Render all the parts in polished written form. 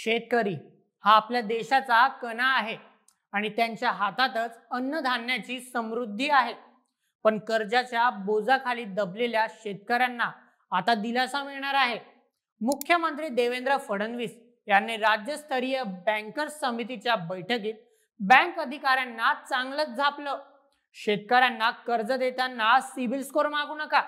शेतकरी हा आपल्या देशाचा कणा आहे आणि त्यांच्या हातातच अन्नधान्याची समृद्धी आहे. पण कर्जाच्या बोजाखाली दबलेल्या शेतकऱ्यांना आता दिलासा मिळणार आहे. मुख्यमंत्री देवेंद्र फडणवीस यांनी राज्यस्तरीय बँकर्स समितीच्या बैठकीत बँक अधिकाऱ्यांना चांगलंच झापलं. शेतकऱ्यांना कर्ज देताना सिबिल स्कोर मागू नका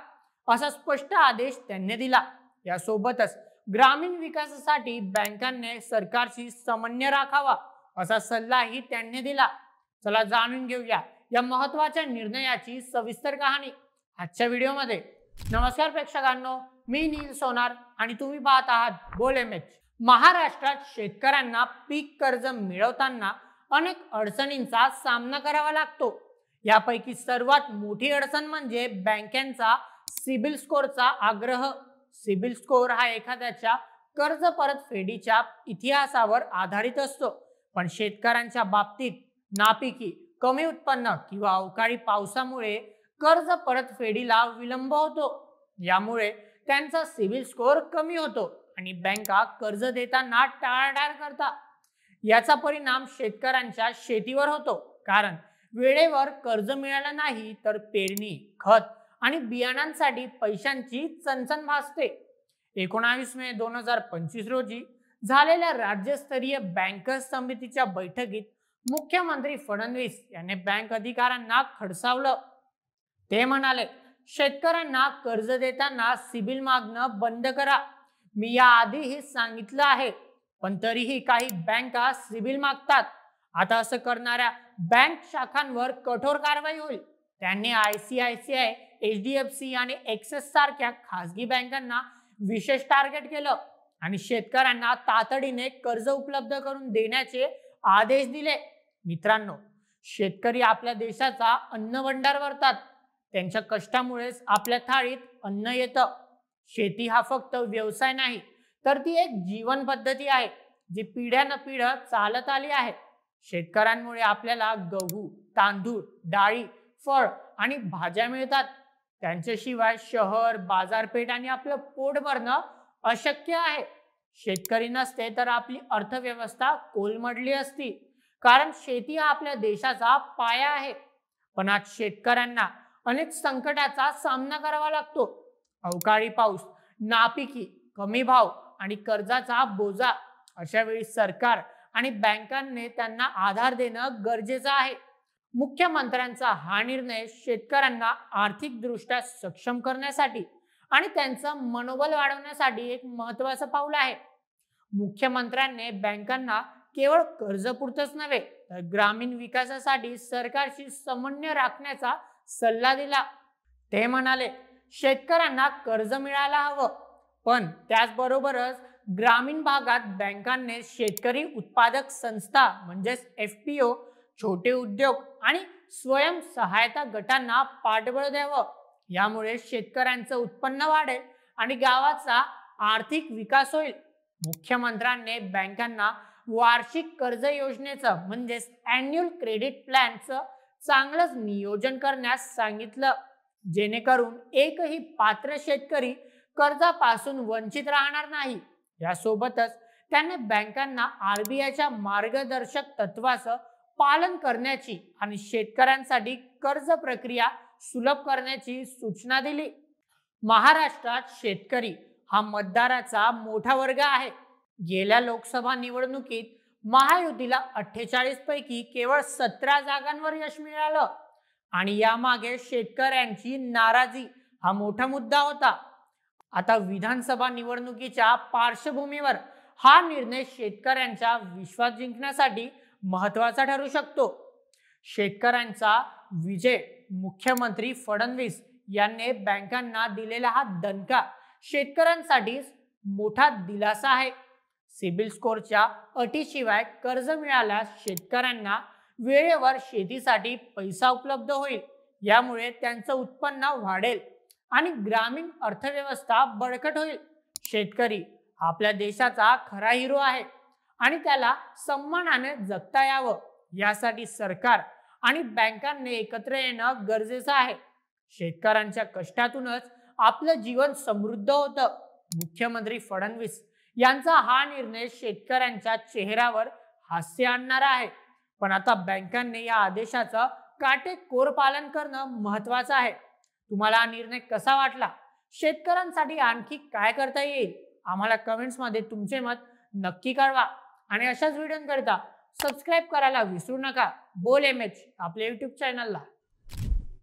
असा स्पष्ट आदेश त्यांनी दिला. यासोबतच ग्रामीण विकासासाठी बँकांनी सरकारशी समन्वय राखावा असा सल्लाही त्यांनी दिला. चला जाणून घेऊया या महत्त्वाच्या निर्णयाची सविस्तर कहाणी आजच्या व्हिडिओमध्ये. नमस्कार प्रेक्षकांनो, मी नील सोनार आणि तुम्ही पाहत आहात बोल एमएच. महाराष्ट्रात शेतकऱ्यांना पीक कर्ज मिळवताना अनेक अडचणींचा सामना करावा लागतो. यापैकी सर्वात मोठी अडचण म्हणजे बँकांचा सिबिल स्कोरचा आग्रह. सिबिल स्कोर हा एखाद्याच्या कर्ज परतफेडीच्या इतिहासावर आधारित असतो, पण शेतकऱ्यांच्या बाबतीत नापिकी, कमी उत्पन्न किंवा अवकाळी पावसामुळे कर्ज परतफेडीला विलंब होतो. यामुळे त्यांचा सिबिल स्कोर कमी होतो आणि बँका कर्ज देताना टाळाटाळ करतात. याचा परिणाम शेतकऱ्यांच्या शेतीवर होतो, कारण वेळेवर कर्ज मिळालं नाही तर पेरणी, खत आणि बियाणांसाठी पैशांची चणचण भासते. 19 मे 2025 रोजी झालेल्या राज्यस्तरीय बँकर्स समितीच्या बैठकीत मुख्यमंत्री फडणवीस यांनी बँक अधिकाऱ्यांना खडसावलं. ते म्हणाले, शेतकऱ्यांना कर्ज देताना सिबिल मागणं बंद करा. मी याआधीही सांगितलं आहे, पण तरीही काही बँका सिबिल मागतात. आता असं करणाऱ्या बँक शाखांवर कठोर कारवाई होईल. त्यांनी ICICI, HDFC आणि एक्सिस सारख्या खासगी बँकांना विशेष टार्गेट केलं आणि शेतकऱ्यांना तातडीने कर्ज उपलब्ध करून देण्याचे आदेश दिले. मित्रांनो, शेतकरी आपल्या देशाचा अन्नभंडार भरतात. त्यांच्या कष्टामुळेच आपल्या थाळीत अन्न येतं. शेती हा फक्त व्यवसाय नाही, तर ती एक जीवन पद्धती आहे जी पिढ्यानपिढ्या चालत आली आहे. शेतकऱ्यांमुळे आपल्याला गहू, तांदूळ, डाळी, फळ आणि भाज्या मिळतात. त्यांच्याशिवाय शहर, बाजारपेठ आणि आपलं पोट भरणं अशक्य आहे. शेतकरी नसते तर आपली अर्थव्यवस्था कोलमडली असती, कारण शेती हा आपल्या देशाचा पाया आहे. पण आज शेतकऱ्यांना अनेक संकटाचा सामना करावा लागतो. अवकाळी पाऊस, नापिकी, कमी भाव आणि कर्जाचा बोजा. अशा वेळी सरकार आणि बँकांनी त्यांना आधार देणं गरजेचं आहे. मुख्यमंत्र्यांचा हा निर्णय शेतकऱ्यांना आर्थिकदृष्ट्या सक्षम करण्यासाठी आणि त्यांचं मनोबल वाढवण्यासाठी एक महत्त्वाचं पाऊल आहे. मुख्यमंत्र्यांनी बँकांना केवळ कर्जपुरतच नव्हे तर ग्रामीण विकासासाठी सरकारशी समन्वय राखण्याचा सल्ला दिला. ते म्हणाले, शेतकऱ्यांना कर्ज मिळायला हवं, पण त्याचबरोबरच ग्रामीण भागात बँकांनी शेतकरी उत्पादक संस्था म्हणजेच FPO, छोटे उद्योग आणि स्वयंसहायता गटांना पाठबळ द्यावं. यामुळे शेतकऱ्यांचं उत्पन्न वाढेल आणि गावाचा आर्थिक विकास होईल. मुख्यमंत्र्यांनी बँकांना वार्षिक कर्ज योजनेचं म्हणजेच अॅन्युअल क्रेडिट प्लॅनचं चांगलंच नियोजन करण्यास सांगितलं, जेणेकरून एकही पात्र शेतकरी कर्जापासून वंचित राहणार नाही. यासोबतच त्यांनी बँकांना RBIच्या मार्गदर्शक तत्वाचं पालन करण्याची आणि शेतकऱ्यांसाठी कर्ज प्रक्रिया सुलभ करण्याची सूचना दिली. महाराष्ट्रात शेतकरी हा मतदाराचा मोठा वर्ग आहे. गेल्या लोकसभा निवडणुकीत महायुतीला 48 पैकी केवळ 17 जागांवर यश मिळालं आणि यामागे शेतकऱ्यांची नाराजी हा मोठा मुद्दा होता. आता विधानसभा निवडणुकीच्या पार्श्वभूमीवर हा निर्णय शेतकऱ्यांचा विश्वास जिंकण्यासाठी महत्त्वाचा ठरू शकतो. शेतकऱ्यांचा विजय, मुख्यमंत्री फडणवीस यांनी बँकांना दिलेला हा दणका शेतकऱ्यांसाठी मोठा दिलासा आहे. सिबिल स्कोरच्या अटीशिवाय कर्ज मिळाल्यास शेतकऱ्यांना वेळेवर शेतीसाठी पैसा उपलब्ध होईल. यामुळे त्यांचं उत्पन्न वाढेल आणि ग्रामीण अर्थव्यवस्था बळकट होईल. शेतकरी आपल्या देशाचा खरा हिरो आहे आणि त्याला सन्मानाने जगता यावं यासाठी सरकार आणि बँकांनी एकत्र येणं गरजेचं आहे. शेतकऱ्यांच्या कष्टातूनच आपलं जीवन समृद्ध होतं. मुख्यमंत्री फडणवीस यांचा हा निर्णय शेतकऱ्यांच्या चेहऱ्यावर हास्य आणणारा आहे. पण आता बँकांनी या आदेशाचं काटेकोर पालन करणं महत्वाचं आहे. तुम्हाला हा निर्णय कसा वाटला? शेतकऱ्यांसाठी आणखी काय करता येईल? आम्हाला कमेंट्समध्ये तुमचे मत नक्की कळवा. आणि अशाच व्हिडिओकरिता सबस्क्राईब करायला विसरू नका. बोल एम एच आपल्या युट्यूब चॅनलला.